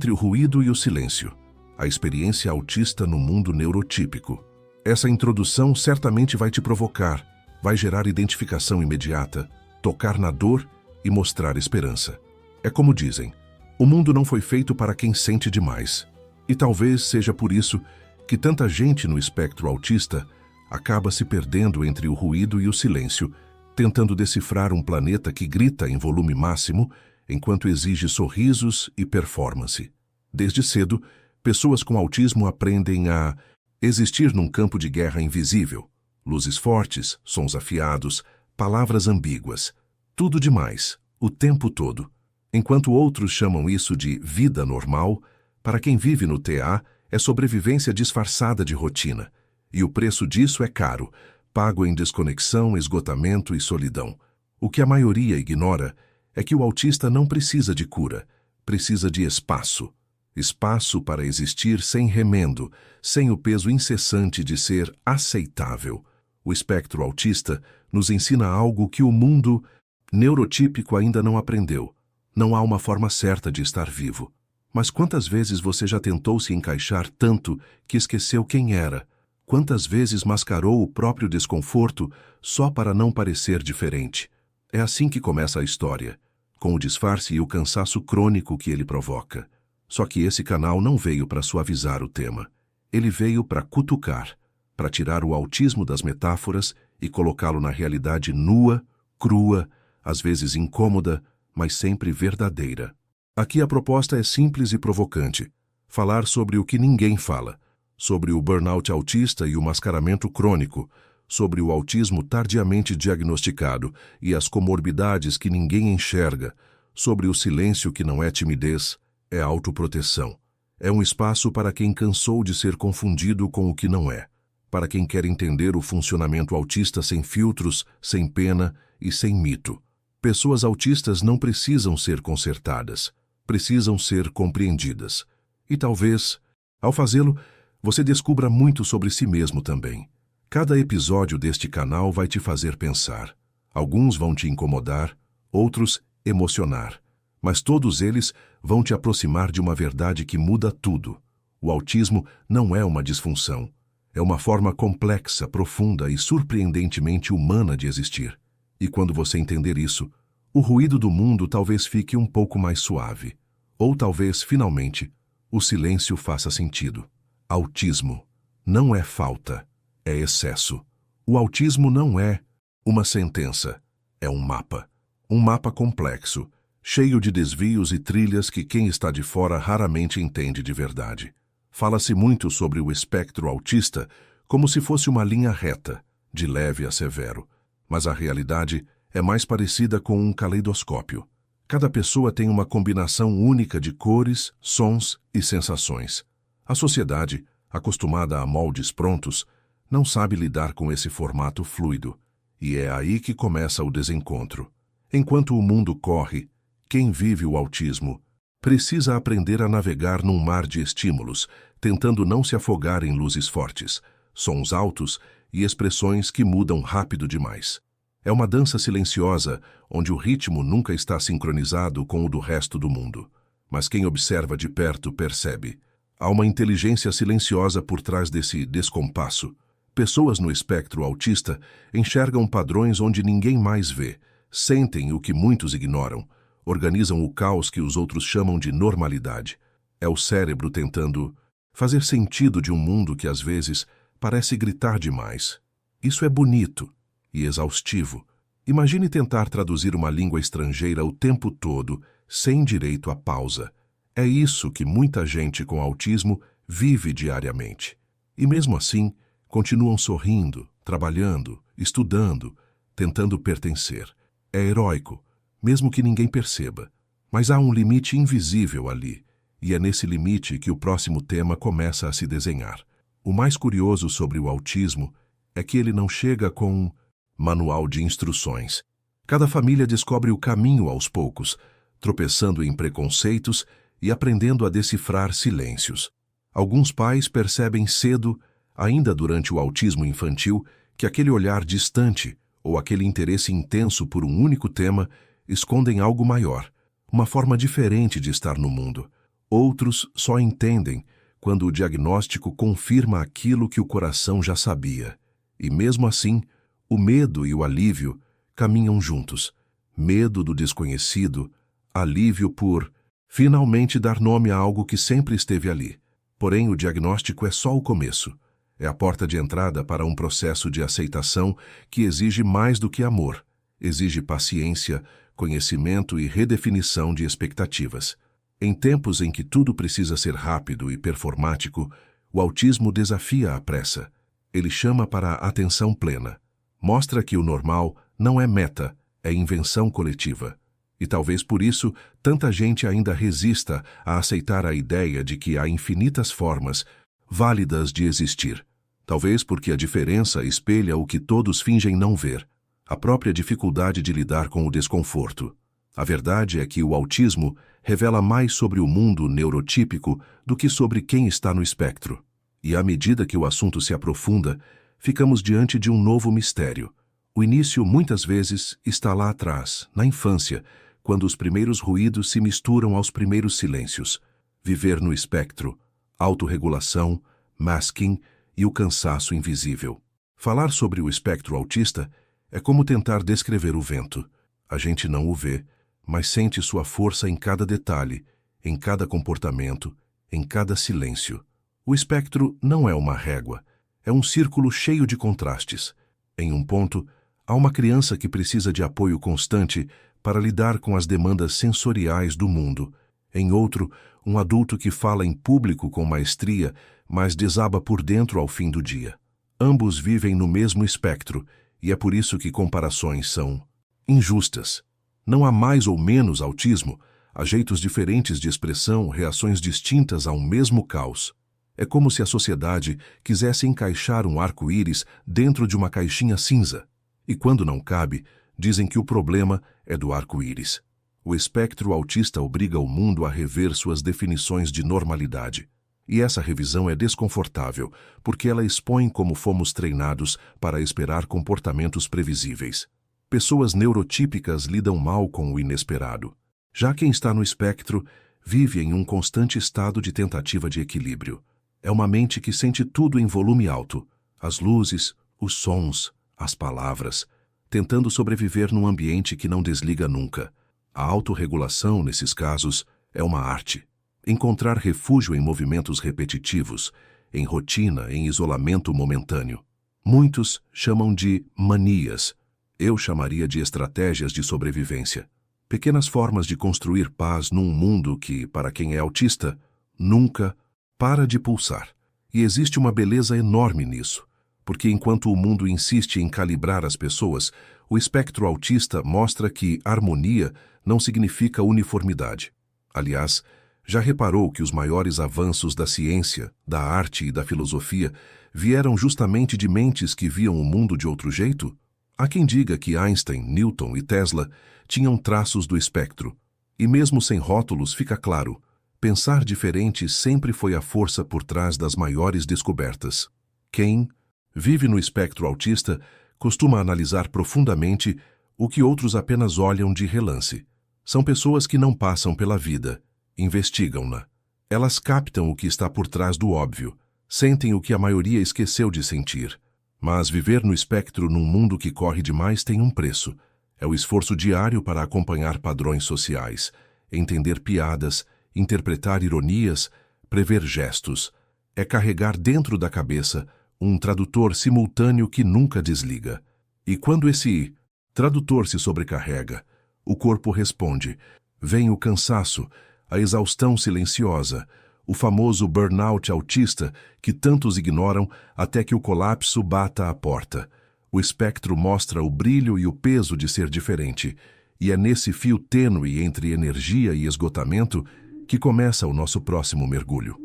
entre o ruído e o silêncio. A experiência autista no mundo neurotípico. Essa introdução certamente vai te provocar, vai gerar identificação imediata, tocar na dor e mostrar esperança. É como dizem, o mundo não foi feito para quem sente demais. E talvez seja por isso que tanta gente no espectro autista acaba se perdendo entre o ruído e o silêncio, tentando decifrar um planeta que grita em volume máximo enquanto exige sorrisos e performance. Desde cedo, pessoas com autismo aprendem a existir num campo de guerra invisível. Luzes fortes, sons afiados, palavras ambíguas. Tudo demais, o tempo todo. Enquanto outros chamam isso de vida normal, para quem vive no TA é sobrevivência disfarçada de rotina. E o preço disso é caro, pago em desconexão, esgotamento e solidão. O que a maioria ignora é que o autista não precisa de cura, precisa de espaço. Espaço para existir sem remendo, sem o peso incessante de ser aceitável. O espectro autista nos ensina algo que o mundo neurotípico ainda não aprendeu. Não há uma forma certa de estar vivo. Mas quantas vezes você já tentou se encaixar tanto que esqueceu quem era? Quantas vezes mascarou o próprio desconforto só para não parecer diferente? É assim que começa a história, com o disfarce e o cansaço crônico que ele provoca. Só que esse canal não veio para suavizar o tema. Ele veio para cutucar, para tirar o autismo das metáforas e colocá-lo na realidade nua, crua, às vezes incômoda, mas sempre verdadeira. Aqui a proposta é simples e provocante. Falar sobre o que ninguém fala, sobre o burnout autista e o mascaramento crônico, sobre o autismo tardiamente diagnosticado e as comorbidades que ninguém enxerga, sobre o silêncio que não é timidez, é autoproteção. É um espaço para quem cansou de ser confundido com o que não é, para quem quer entender o funcionamento autista sem filtros, sem pena e sem mito. Pessoas autistas não precisam ser consertadas, precisam ser compreendidas. E talvez, ao fazê-lo, você descubra muito sobre si mesmo também. Cada episódio deste canal vai te fazer pensar. Alguns vão te incomodar, outros emocionar. Mas todos eles vão te aproximar de uma verdade que muda tudo. O autismo não é uma disfunção. É uma forma complexa, profunda e surpreendentemente humana de existir. E quando você entender isso, o ruído do mundo talvez fique um pouco mais suave. Ou talvez, finalmente, o silêncio faça sentido. Autismo não é falta, é excesso. O autismo não é uma sentença, é um mapa. Um mapa complexo, cheio de desvios e trilhas que quem está de fora raramente entende de verdade. Fala-se muito sobre o espectro autista como se fosse uma linha reta, de leve a severo. Mas a realidade é mais parecida com um caleidoscópio. Cada pessoa tem uma combinação única de cores, sons e sensações. A sociedade, acostumada a moldes prontos, não sabe lidar com esse formato fluido. E é aí que começa o desencontro. Enquanto o mundo corre, quem vive o autismo precisa aprender a navegar num mar de estímulos, tentando não se afogar em luzes fortes, sons altos e expressões que mudam rápido demais. É uma dança silenciosa, onde o ritmo nunca está sincronizado com o do resto do mundo. Mas quem observa de perto percebe. Há uma inteligência silenciosa por trás desse descompasso. Pessoas no espectro autista enxergam padrões onde ninguém mais vê, sentem o que muitos ignoram, organizam o caos que os outros chamam de normalidade. É o cérebro tentando fazer sentido de um mundo que às vezes parece gritar demais. Isso é bonito e exaustivo. Imagine tentar traduzir uma língua estrangeira o tempo todo, sem direito à pausa. É isso que muita gente com autismo vive diariamente. E mesmo assim, continuam sorrindo, trabalhando, estudando, tentando pertencer. É heróico, mesmo que ninguém perceba. Mas há um limite invisível ali, e é nesse limite que o próximo tema começa a se desenhar. O mais curioso sobre o autismo é que ele não chega com um manual de instruções. Cada família descobre o caminho aos poucos, tropeçando em preconceitos e aprendendo a decifrar silêncios. Alguns pais percebem cedo, ainda durante o autismo infantil, que aquele olhar distante ou aquele interesse intenso por um único tema escondem algo maior, uma forma diferente de estar no mundo. Outros só entendem quando o diagnóstico confirma aquilo que o coração já sabia. E mesmo assim, o medo e o alívio caminham juntos. Medo do desconhecido, alívio por finalmente dar nome a algo que sempre esteve ali. Porém, o diagnóstico é só o começo. É a porta de entrada para um processo de aceitação que exige mais do que amor. Exige paciência, conhecimento e redefinição de expectativas. Em tempos em que tudo precisa ser rápido e performático, o autismo desafia a pressa. Ele chama para a atenção plena. Mostra que o normal não é meta, é invenção coletiva. E talvez por isso tanta gente ainda resista a aceitar a ideia de que há infinitas formas válidas de existir. Talvez porque a diferença espelha o que todos fingem não ver, a própria dificuldade de lidar com o desconforto. A verdade é que o autismo revela mais sobre o mundo neurotípico do que sobre quem está no espectro. E à medida que o assunto se aprofunda, ficamos diante de um novo mistério. O início, muitas vezes, está lá atrás, na infância, quando os primeiros ruídos se misturam aos primeiros silêncios. Viver no espectro, autorregulação, masking e o cansaço invisível. Falar sobre o espectro autista é como tentar descrever o vento. A gente não o vê, mas sente sua força em cada detalhe, em cada comportamento, em cada silêncio. O espectro não é uma régua, é um círculo cheio de contrastes. Em um ponto, há uma criança que precisa de apoio constante para lidar com as demandas sensoriais do mundo. Em outro, um adulto que fala em público com maestria, mas desaba por dentro ao fim do dia. Ambos vivem no mesmo espectro, e é por isso que comparações são injustas. Não há mais ou menos autismo, há jeitos diferentes de expressão, reações distintas a um mesmo caos. É como se a sociedade quisesse encaixar um arco-íris dentro de uma caixinha cinza. E quando não cabe, dizem que o problema é do arco-íris. O espectro autista obriga o mundo a rever suas definições de normalidade. E essa revisão é desconfortável, porque ela expõe como fomos treinados para esperar comportamentos previsíveis. Pessoas neurotípicas lidam mal com o inesperado. Já quem está no espectro vive em um constante estado de tentativa de equilíbrio. É uma mente que sente tudo em volume alto, as luzes, os sons, as palavras, tentando sobreviver num ambiente que não desliga nunca. A autorregulação, nesses casos, é uma arte. Encontrar refúgio em movimentos repetitivos, em rotina, em isolamento momentâneo. Muitos chamam de manias. Eu chamaria de estratégias de sobrevivência. Pequenas formas de construir paz num mundo que, para quem é autista, nunca para de pulsar. E existe uma beleza enorme nisso, porque enquanto o mundo insiste em calibrar as pessoas, o espectro autista mostra que harmonia não significa uniformidade. Aliás, já reparou que os maiores avanços da ciência, da arte e da filosofia vieram justamente de mentes que viam o mundo de outro jeito? Há quem diga que Einstein, Newton e Tesla tinham traços do espectro. E mesmo sem rótulos fica claro, pensar diferente sempre foi a força por trás das maiores descobertas. Quem vive no espectro autista costuma analisar profundamente o que outros apenas olham de relance. São pessoas que não passam pela vida, investigam-na. Elas captam o que está por trás do óbvio, sentem o que a maioria esqueceu de sentir. Mas viver no espectro num mundo que corre demais tem um preço. É o esforço diário para acompanhar padrões sociais, entender piadas, interpretar ironias, prever gestos. É carregar dentro da cabeça um tradutor simultâneo que nunca desliga. E quando esse tradutor se sobrecarrega, o corpo responde. Vem o cansaço, a exaustão silenciosa, o famoso burnout autista que tantos ignoram até que o colapso bata à porta. O espectro mostra o brilho e o peso de ser diferente, e é nesse fio tênue entre energia e esgotamento que começa o nosso próximo mergulho.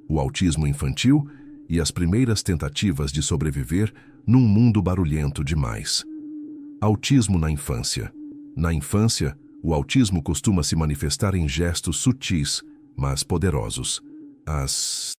O autismo infantil e as primeiras tentativas de sobreviver num mundo barulhento demais. Autismo na infância. Na infância, o autismo costuma se manifestar em gestos sutis, mas poderosos. Às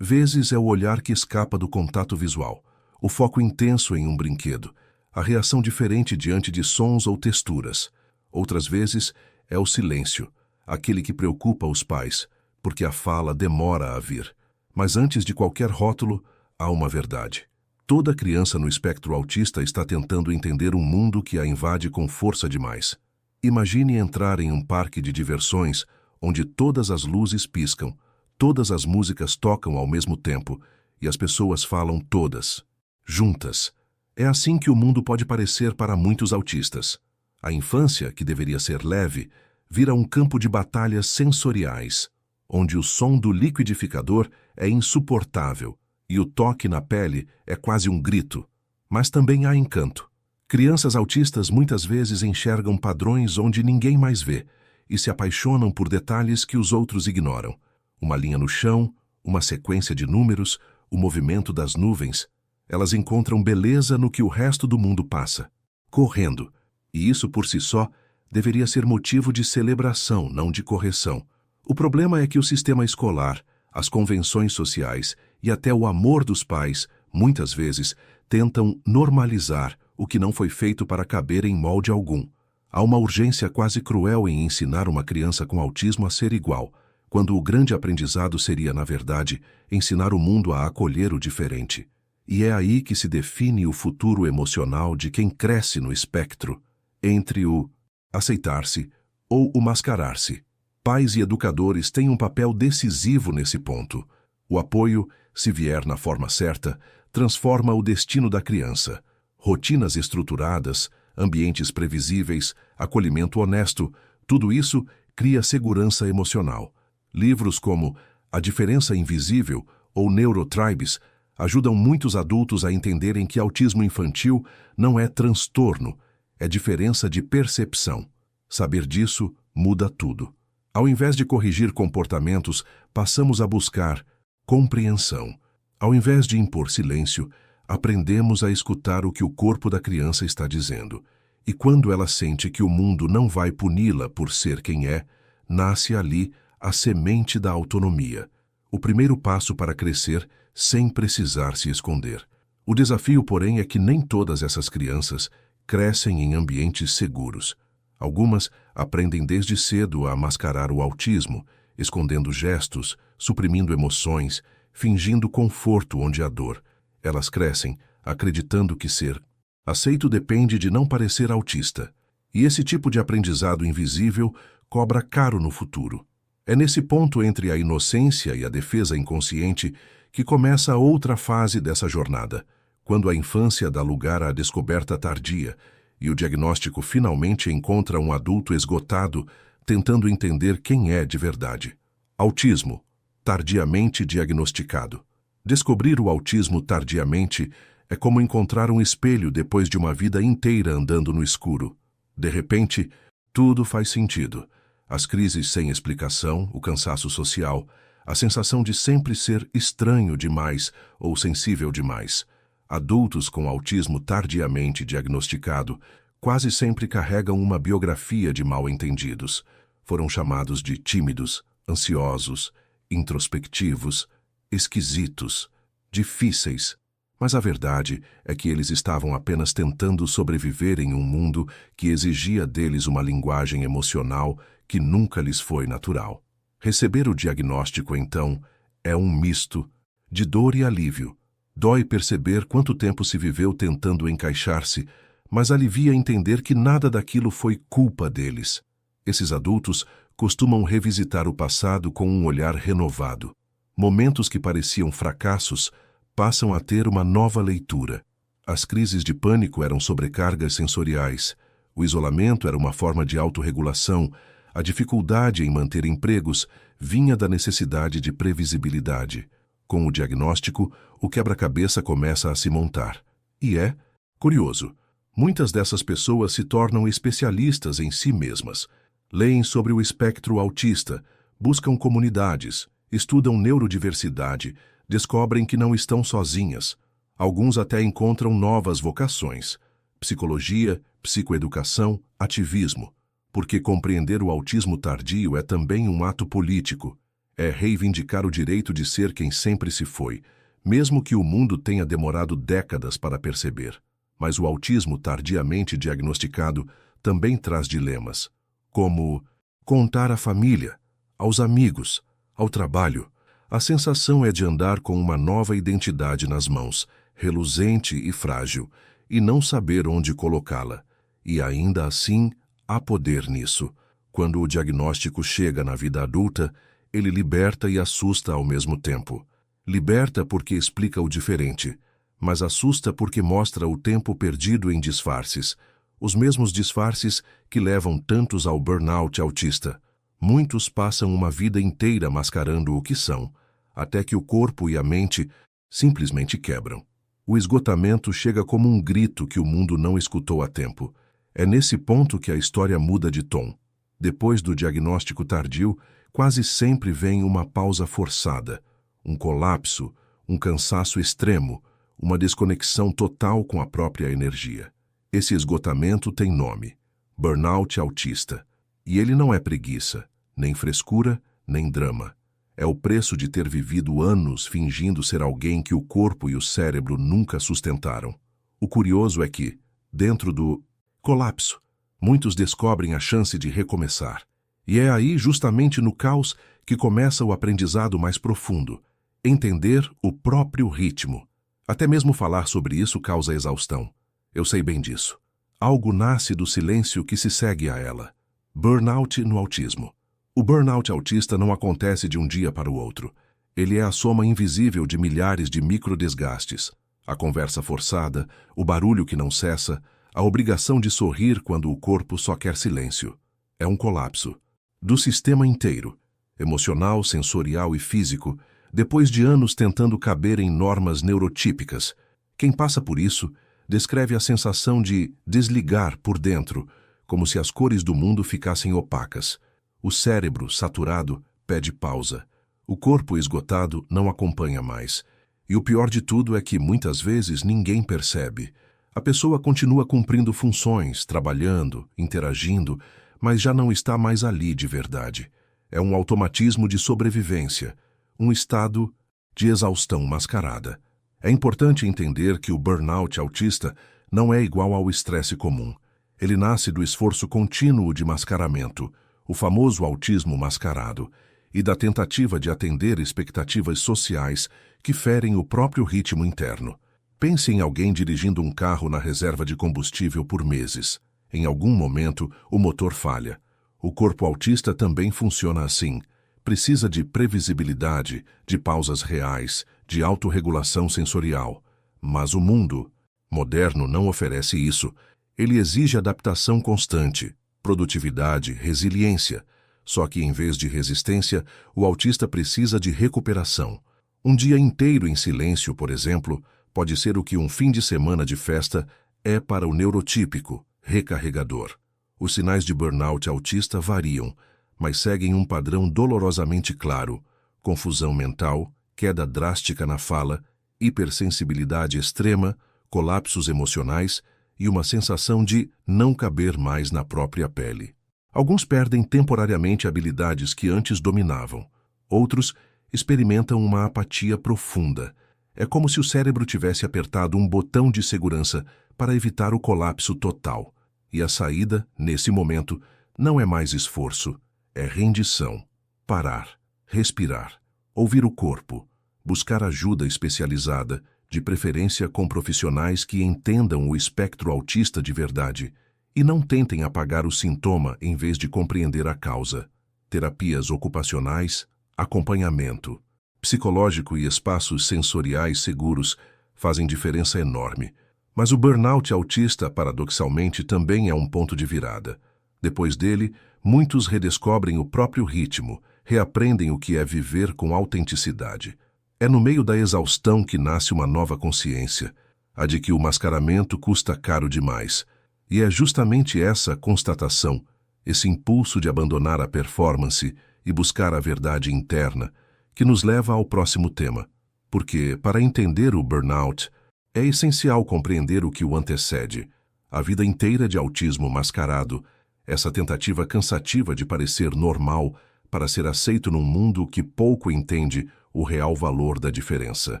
vezes é o olhar que escapa do contato visual, o foco intenso em um brinquedo, a reação diferente diante de sons ou texturas. Outras vezes é o silêncio, aquele que preocupa os pais, porque a fala demora a vir. Mas antes de qualquer rótulo, há uma verdade. Toda criança no espectro autista está tentando entender um mundo que a invade com força demais. Imagine entrar em um parque de diversões onde todas as luzes piscam, todas as músicas tocam ao mesmo tempo e as pessoas falam todas, juntas. É assim que o mundo pode parecer para muitos autistas. A infância, que deveria ser leve, vira um campo de batalhas sensoriais, onde o som do liquidificador é insuportável e o toque na pele é quase um grito. Mas também há encanto. Crianças autistas muitas vezes enxergam padrões onde ninguém mais vê e se apaixonam por detalhes que os outros ignoram. Uma linha no chão, uma sequência de números, o movimento das nuvens. Elas encontram beleza no que o resto do mundo passa, correndo. E isso por si só deveria ser motivo de celebração, não de correção. O problema é que o sistema escolar, as convenções sociais e até o amor dos pais, muitas vezes, tentam normalizar o que não foi feito para caber em molde algum. Há uma urgência quase cruel em ensinar uma criança com autismo a ser igual, quando o grande aprendizado seria, na verdade, ensinar o mundo a acolher o diferente. E é aí que se define o futuro emocional de quem cresce no espectro, entre o aceitar-se ou o mascarar-se. Pais e educadores têm um papel decisivo nesse ponto. O apoio, se vier na forma certa, transforma o destino da criança. Rotinas estruturadas, ambientes previsíveis, acolhimento honesto, tudo isso cria segurança emocional. Livros como A Diferença Invisível ou Neurotribes ajudam muitos adultos a entenderem que autismo infantil não é transtorno, é diferença de percepção. Saber disso muda tudo. Ao invés de corrigir comportamentos, passamos a buscar compreensão. Ao invés de impor silêncio, aprendemos a escutar o que o corpo da criança está dizendo. E quando ela sente que o mundo não vai puni-la por ser quem é, nasce ali a semente da autonomia. O primeiro passo para crescer sem precisar se esconder. O desafio, porém, é que nem todas essas crianças crescem em ambientes seguros. Algumas aprendem desde cedo a mascarar o autismo, escondendo gestos, suprimindo emoções, fingindo conforto onde há dor. Elas crescem acreditando que ser aceito depende de não parecer autista. E esse tipo de aprendizado invisível cobra caro no futuro. É nesse ponto entre a inocência e a defesa inconsciente que começa outra fase dessa jornada, quando a infância dá lugar à descoberta tardia e o diagnóstico finalmente encontra um adulto esgotado tentando entender quem é de verdade. Autismo, tardiamente diagnosticado. Descobrir o autismo tardiamente é como encontrar um espelho depois de uma vida inteira andando no escuro. De repente, tudo faz sentido. As crises sem explicação, o cansaço social, a sensação de sempre ser estranho demais ou sensível demais. Adultos com autismo tardiamente diagnosticado quase sempre carregam uma biografia de mal-entendidos. Foram chamados de tímidos, ansiosos, introspectivos, esquisitos, difíceis. Mas a verdade é que eles estavam apenas tentando sobreviver em um mundo que exigia deles uma linguagem emocional que nunca lhes foi natural. Receber o diagnóstico, então, é um misto de dor e alívio. Dói perceber quanto tempo se viveu tentando encaixar-se, mas alivia entender que nada daquilo foi culpa deles. Esses adultos costumam revisitar o passado com um olhar renovado. Momentos que pareciam fracassos passam a ter uma nova leitura. As crises de pânico eram sobrecargas sensoriais, o isolamento era uma forma de autorregulação, a dificuldade em manter empregos vinha da necessidade de previsibilidade. Com o diagnóstico, o quebra-cabeça começa a se montar. E é curioso. Muitas dessas pessoas se tornam especialistas em si mesmas. Leem sobre o espectro autista, buscam comunidades, estudam neurodiversidade, descobrem que não estão sozinhas. Alguns até encontram novas vocações: psicologia, psicoeducação, ativismo. Porque compreender o autismo tardio é também um ato político. É reivindicar o direito de ser quem sempre se foi, mesmo que o mundo tenha demorado décadas para perceber. Mas o autismo tardiamente diagnosticado também traz dilemas, como contar à família, aos amigos, Ao trabalho, a sensação é de andar com uma nova identidade nas mãos, reluzente e frágil, e não saber onde colocá-la. E ainda assim, há poder nisso. Quando o diagnóstico chega na vida adulta, ele liberta e assusta ao mesmo tempo. Liberta porque explica o diferente, mas assusta porque mostra o tempo perdido em disfarces, os mesmos disfarces que levam tantos ao burnout autista. Muitos passam uma vida inteira mascarando o que são, até que o corpo e a mente simplesmente quebram. O esgotamento chega como um grito que o mundo não escutou a tempo. É nesse ponto que a história muda de tom. Depois do diagnóstico tardio, quase sempre vem uma pausa forçada, um colapso, um cansaço extremo, uma desconexão total com a própria energia. Esse esgotamento tem nome: burnout autista. E ele não é preguiça, nem frescura, nem drama. É o preço de ter vivido anos fingindo ser alguém que o corpo e o cérebro nunca sustentaram. O curioso é que, dentro do colapso, muitos descobrem a chance de recomeçar. E é aí, justamente no caos, que começa o aprendizado mais profundo: entender o próprio ritmo. Até mesmo falar sobre isso causa exaustão. Eu sei bem disso. Algo nasce do silêncio que se segue a ela. Burnout no autismo. O burnout autista não acontece de um dia para o outro. Ele é a soma invisível de milhares de microdesgastes. A conversa forçada, o barulho que não cessa, a obrigação de sorrir quando o corpo só quer silêncio. É um colapso do sistema inteiro, emocional, sensorial e físico, depois de anos tentando caber em normas neurotípicas. Quem passa por isso descreve a sensação de desligar por dentro, como se as cores do mundo ficassem opacas. O cérebro, saturado, pede pausa. O corpo esgotado não acompanha mais. E o pior de tudo é que, muitas vezes, ninguém percebe. A pessoa continua cumprindo funções, trabalhando, interagindo, mas já não está mais ali de verdade. É um automatismo de sobrevivência, um estado de exaustão mascarada. É importante entender que o burnout autista não é igual ao estresse comum. Ele nasce do esforço contínuo de mascaramento, o famoso autismo mascarado, e da tentativa de atender expectativas sociais que ferem o próprio ritmo interno. Pense em alguém dirigindo um carro na reserva de combustível por meses. Em algum momento, o motor falha. O corpo autista também funciona assim. Precisa de previsibilidade, de pausas reais, de autorregulação sensorial. Mas o mundo moderno não oferece isso. Ele exige adaptação constante, produtividade, resiliência. Só que, em vez de resistência, o autista precisa de recuperação. Um dia inteiro em silêncio, por exemplo, pode ser o que um fim de semana de festa é para o neurotípico, recarregador. Os sinais de burnout autista variam, mas seguem um padrão dolorosamente claro: confusão mental, queda drástica na fala, hipersensibilidade extrema, colapsos emocionais e uma sensação de não caber mais na própria pele. Alguns perdem temporariamente habilidades que antes dominavam. Outros experimentam uma apatia profunda. É como se o cérebro tivesse apertado um botão de segurança para evitar o colapso total. E a saída, nesse momento, não é mais esforço, é rendição. Parar, respirar, ouvir o corpo, buscar ajuda especializada, de preferência com profissionais que entendam o espectro autista de verdade e não tentem apagar o sintoma em vez de compreender a causa. Terapias ocupacionais, acompanhamento psicológico e espaços sensoriais seguros fazem diferença enorme. Mas o burnout autista, paradoxalmente, também é um ponto de virada. Depois dele, muitos redescobrem o próprio ritmo, reaprendem o que é viver com autenticidade. É no meio da exaustão que nasce uma nova consciência, a de que o mascaramento custa caro demais. E é justamente essa constatação, esse impulso de abandonar a performance e buscar a verdade interna, que nos leva ao próximo tema. Porque, para entender o burnout, é essencial compreender o que o antecede: a vida inteira de autismo mascarado, essa tentativa cansativa de parecer normal para ser aceito num mundo que pouco entende o real valor da diferença.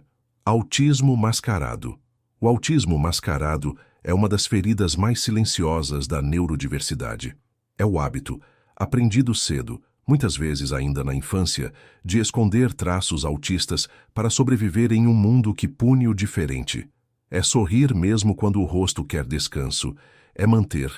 Autismo mascarado. O autismo mascarado é uma das feridas mais silenciosas da neurodiversidade. É o hábito, aprendido cedo, muitas vezes ainda na infância, de esconder traços autistas para sobreviver em um mundo que pune o diferente. É sorrir mesmo quando o rosto quer descanso, é manter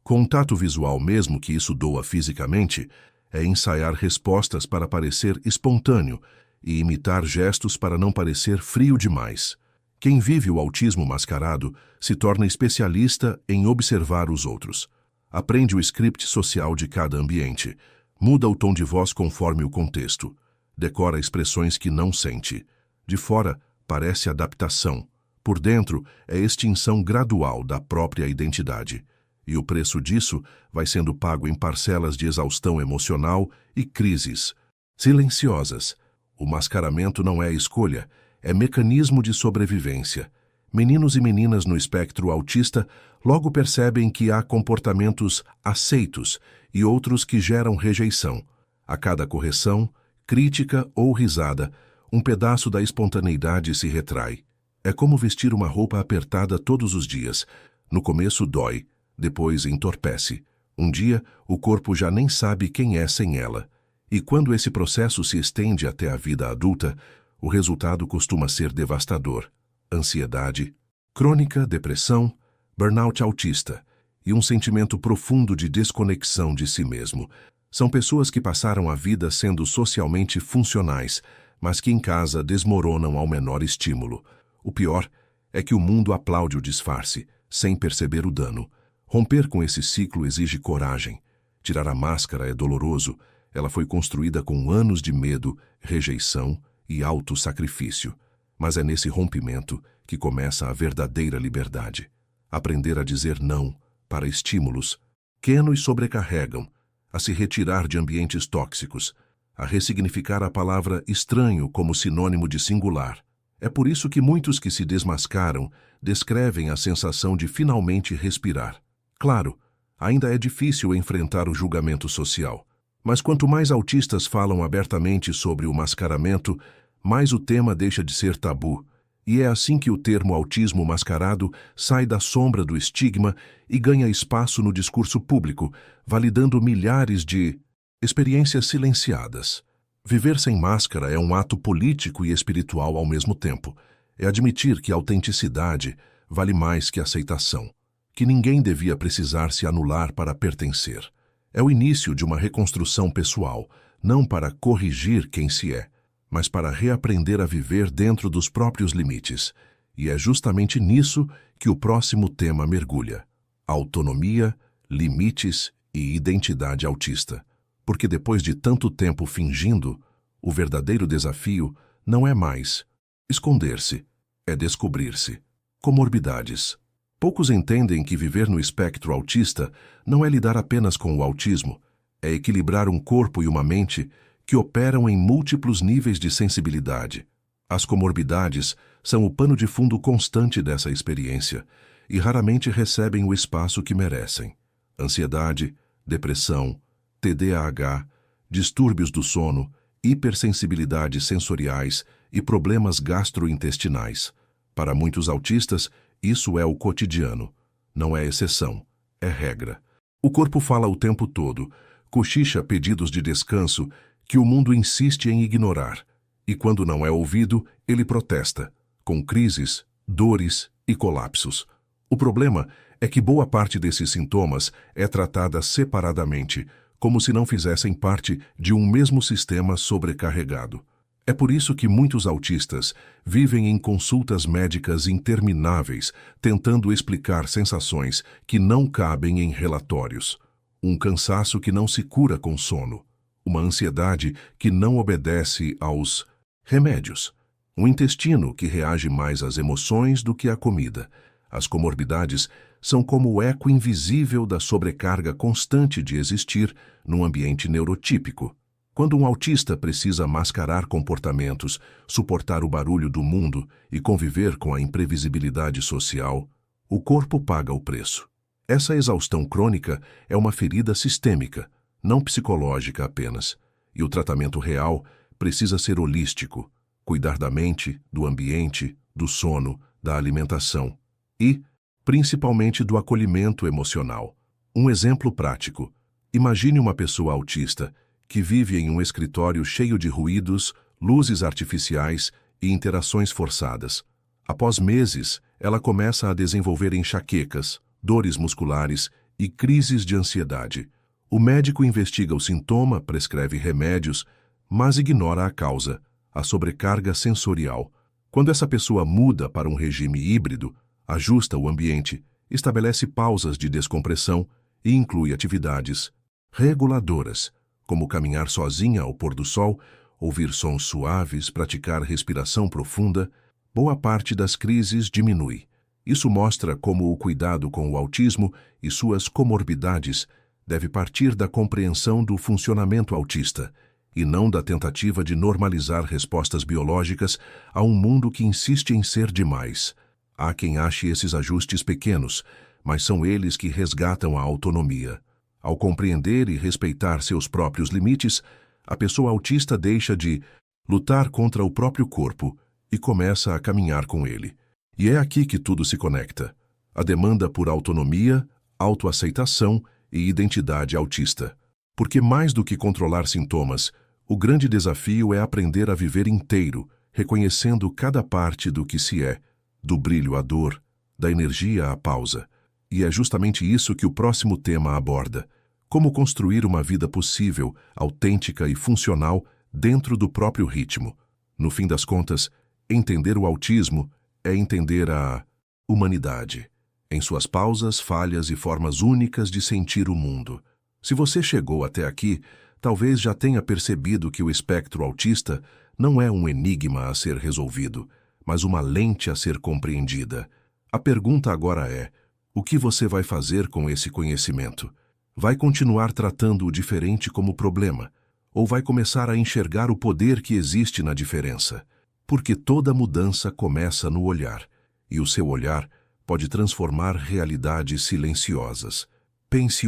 contato visual mesmo que isso doa fisicamente, é ensaiar respostas para parecer espontâneo e imitar gestos para não parecer frio demais. Quem vive o autismo mascarado se torna especialista em observar os outros. Aprende o script social de cada ambiente, muda o tom de voz conforme o contexto, decora expressões que não sente. De fora, parece adaptação. Por dentro, é extinção gradual da própria identidade. E o preço disso vai sendo pago em parcelas de exaustão emocional e crises silenciosas. O mascaramento não é escolha, é mecanismo de sobrevivência. Meninos e meninas no espectro autista logo percebem que há comportamentos aceitos e outros que geram rejeição. A cada correção, crítica ou risada, um pedaço da espontaneidade se retrai. É como vestir uma roupa apertada todos os dias. No começo dói, depois entorpece. Um dia, o corpo já nem sabe quem é sem ela. E quando esse processo se estende até a vida adulta, o resultado costuma ser devastador. Ansiedade crônica, depressão, burnout autista e um sentimento profundo de desconexão de si mesmo. São pessoas que passaram a vida sendo socialmente funcionais, mas que em casa desmoronam ao menor estímulo. O pior é que o mundo aplaude o disfarce, sem perceber o dano. Romper com esse ciclo exige coragem. Tirar a máscara é doloroso. Ela foi construída com anos de medo, rejeição e autossacrifício. Mas é nesse rompimento que começa a verdadeira liberdade. Aprender a dizer não para estímulos que nos sobrecarregam, a se retirar de ambientes tóxicos, a ressignificar a palavra estranho como sinônimo de singular. É por isso que muitos que se desmascaram descrevem a sensação de finalmente respirar. Claro, ainda é difícil enfrentar o julgamento social, mas quanto mais autistas falam abertamente sobre o mascaramento, mais o tema deixa de ser tabu, e é assim que o termo autismo mascarado sai da sombra do estigma e ganha espaço no discurso público, validando milhares de experiências silenciadas. Viver sem máscara é um ato político e espiritual ao mesmo tempo. É admitir que a autenticidade vale mais que aceitação, que ninguém devia precisar se anular para pertencer. É o início de uma reconstrução pessoal, não para corrigir quem se é, mas para reaprender a viver dentro dos próprios limites. E é justamente nisso que o próximo tema mergulha: autonomia, limites e identidade autista. Porque depois de tanto tempo fingindo, o verdadeiro desafio não é mais esconder-se, é descobrir-se. Comorbidades. Poucos entendem que viver no espectro autista não é lidar apenas com o autismo, é equilibrar um corpo e uma mente que operam em múltiplos níveis de sensibilidade. As comorbidades são o pano de fundo constante dessa experiência e raramente recebem o espaço que merecem. Ansiedade, depressão, TDAH, distúrbios do sono, hipersensibilidades sensoriais e problemas gastrointestinais. Para muitos autistas, isso é o cotidiano. Não é exceção, é regra. O corpo fala o tempo todo, cochicha pedidos de descanso que o mundo insiste em ignorar. E quando não é ouvido, ele protesta, com crises, dores e colapsos. O problema é que boa parte desses sintomas é tratada separadamente, como se não fizessem parte de um mesmo sistema sobrecarregado. É por isso que muitos autistas vivem em consultas médicas intermináveis, tentando explicar sensações que não cabem em relatórios. Um cansaço que não se cura com sono. Uma ansiedade que não obedece aos remédios. Um intestino que reage mais às emoções do que à comida. As comorbidades são como o eco invisível da sobrecarga constante de existir num ambiente neurotípico. Quando um autista precisa mascarar comportamentos, suportar o barulho do mundo e conviver com a imprevisibilidade social, o corpo paga o preço. Essa exaustão crônica é uma ferida sistêmica, não psicológica apenas, e o tratamento real precisa ser holístico, cuidar da mente, do ambiente, do sono, da alimentação e, principalmente, do acolhimento emocional. Um exemplo prático. Imagine uma pessoa autista que vive em um escritório cheio de ruídos, luzes artificiais e interações forçadas. Após meses, ela começa a desenvolver enxaquecas, dores musculares e crises de ansiedade. O médico investiga o sintoma, prescreve remédios, mas ignora a causa, a sobrecarga sensorial. Quando essa pessoa muda para um regime híbrido, ajusta o ambiente, estabelece pausas de descompressão e inclui atividades reguladoras, como caminhar sozinha ao pôr do sol, ouvir sons suaves, praticar respiração profunda, boa parte das crises diminui. Isso mostra como o cuidado com o autismo e suas comorbidades deve partir da compreensão do funcionamento autista e não da tentativa de normalizar respostas biológicas a um mundo que insiste em ser demais. Há quem ache esses ajustes pequenos, mas são eles que resgatam a autonomia. Ao compreender e respeitar seus próprios limites, a pessoa autista deixa de lutar contra o próprio corpo e começa a caminhar com ele. E é aqui que tudo se conecta. A demanda por autonomia, autoaceitação e identidade autista. Porque mais do que controlar sintomas, o grande desafio é aprender a viver inteiro, reconhecendo cada parte do que se é, do brilho à dor, da energia à pausa. E é justamente isso que o próximo tema aborda: como construir uma vida possível, autêntica e funcional dentro do próprio ritmo. No fim das contas, entender o autismo é entender a humanidade, em suas pausas, falhas e formas únicas de sentir o mundo. Se você chegou até aqui, talvez já tenha percebido que o espectro autista não é um enigma a ser resolvido, mas uma lente a ser compreendida. A pergunta agora é: o que você vai fazer com esse conhecimento? Vai continuar tratando o diferente como problema? Ou vai começar a enxergar o poder que existe na diferença? Porque toda mudança começa no olhar, e o seu olhar pode transformar realidades silenciosas. Pense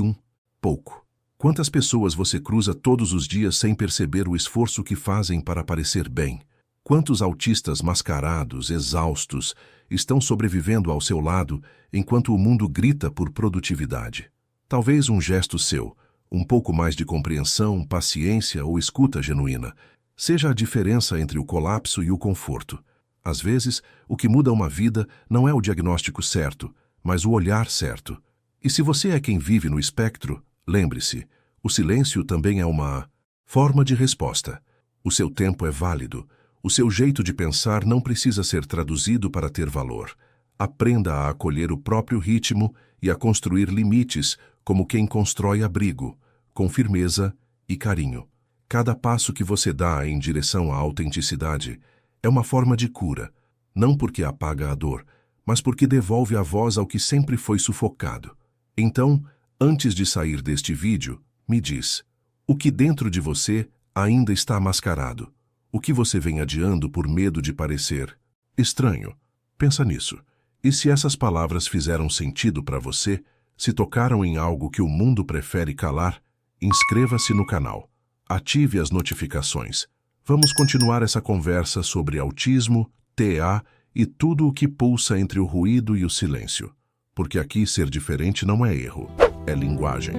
pouco. Quantas pessoas você cruza todos os dias sem perceber o esforço que fazem para parecer bem? Quantos autistas mascarados, exaustos, estão sobrevivendo ao seu lado enquanto o mundo grita por produtividade? Talvez um gesto seu, um pouco mais de compreensão, paciência ou escuta genuína, seja a diferença entre o colapso e o conforto. Às vezes, o que muda uma vida não é o diagnóstico certo, mas o olhar certo. E se você é quem vive no espectro, lembre-se, o silêncio também é uma forma de resposta. O seu tempo é válido. O seu jeito de pensar não precisa ser traduzido para ter valor. Aprenda a acolher o próprio ritmo e a construir limites como quem constrói abrigo, com firmeza e carinho. Cada passo que você dá em direção à autenticidade é uma forma de cura, não porque apaga a dor, mas porque devolve a voz ao que sempre foi sufocado. Então, antes de sair deste vídeo, me diz: o que dentro de você ainda está mascarado? O que você vem adiando por medo de parecer estranho? Pensa nisso. E se essas palavras fizeram sentido para você, se tocaram em algo que o mundo prefere calar, inscreva-se no canal. Ative as notificações. Vamos continuar essa conversa sobre autismo, TEA e tudo o que pulsa entre o ruído e o silêncio. Porque aqui ser diferente não é erro, é linguagem.